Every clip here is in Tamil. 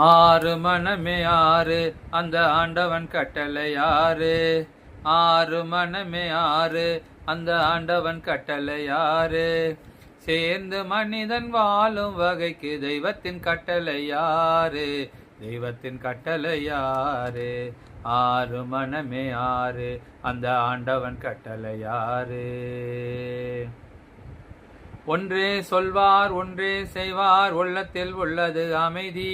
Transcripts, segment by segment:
ஆறு மனமே ஆறு அந்த ஆண்டவன் கட்டளை யாரு? ஆறு மனமே ஆறு அந்த ஆண்டவன் கட்டளை யாரு? சேர்ந்து மனிதன் வாழும் வகைக்கு தெய்வத்தின் கட்டளை யாரு? தெய்வத்தின் கட்டளை யாரு? ஆறு மனமே ஆறு அந்த ஆண்டவன் கட்டளை யாரு? ஒன்றே சொல்வார் ஒன்றே செய்வார் உள்ளத்தில் உள்ளது அமைதி.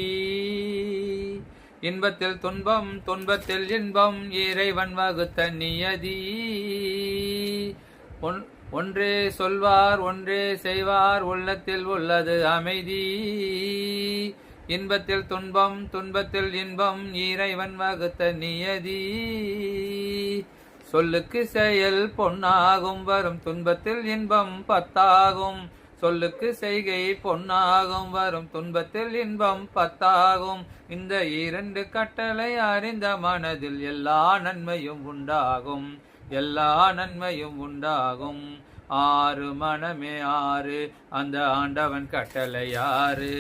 இன்பத்தில் துன்பம் துன்பத்தில் இன்பம் இறைவன் வகுத்த நியதி. ஒன்றே சொல்வார் ஒன்றே செய்வார் உள்ளத்தில் உள்ளது அமைதி. இன்பத்தில் துன்பம் துன்பத்தில் இன்பம் இறைவன் வகுத்த நியதி. சொல்லுக்கு செயல் பொன்னாகும் வரும் துன்பத்தில் இன்பம் பத்தாகும். சொல்லுக்கு செய்கை பொன்னாகும் வரும் துன்பத்தில் இன்பம் பத்தாகும். இந்த இரண்டு கட்டளை அறிந்த மனதில் எல்லா நன்மையும் உண்டாகும். எல்லா நன்மையும் உண்டாகும். ஆறு மனமே ஆறு அந்த ஆண்டவன் கட்டளை யாரு?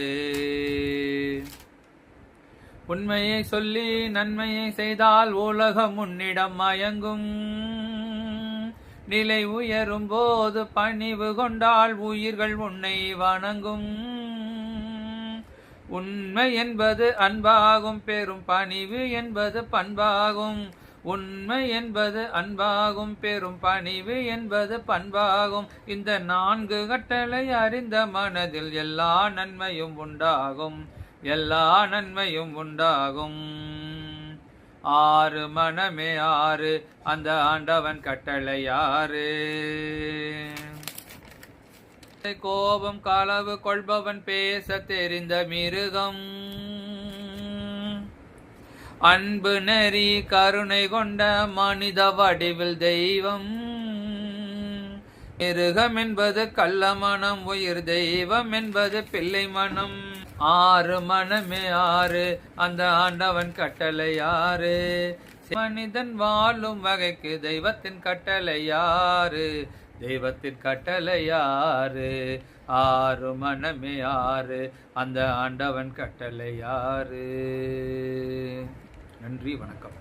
உண்மையை சொல்லி நன்மையை செய்தால் உலகம் உன்னிடம் மயங்கும். நிலை உயரும் போது பணிவு கொண்டால் உயிர்கள் உன்னை வணங்கும். உண்மை என்பது அன்பாகும் பெரும் பணிவு என்பது பண்பாகும். உண்மை என்பது அன்பாகும் பெரும் பணிவு என்பது பண்பாகும். இந்த நான்கு கட்டளை அறிந்த மனதில் எல்லா நன்மையும் உண்டாகும். எல்லா நன்மையும் உண்டாகும். ஆறு மனமே ஆறு அந்த ஆண்டவன் கட்டளை யாரு? கோபம் களவு கொள்பவன் பேச தெரிந்த மிருகம். அன்பு நெறி கருணை கொண்ட மனித வடிவில் தெய்வம். மிருகம் என்பது கள்ள மனம், உயிர் தெய்வம் என்பது பிள்ளை மனம். ஆறு மனமே ஆறு அந்த ஆண்டவன் கட்டளை யாரு? மனிதன் வாழும் வகைக்கு தெய்வத்தின் கட்டளை யாரு? தெய்வத்தின் கட்டளை யாரு? ஆறு மனமே ஆறு அந்த ஆண்டவன் கட்டளை யாரு? நன்றி, வணக்கம்.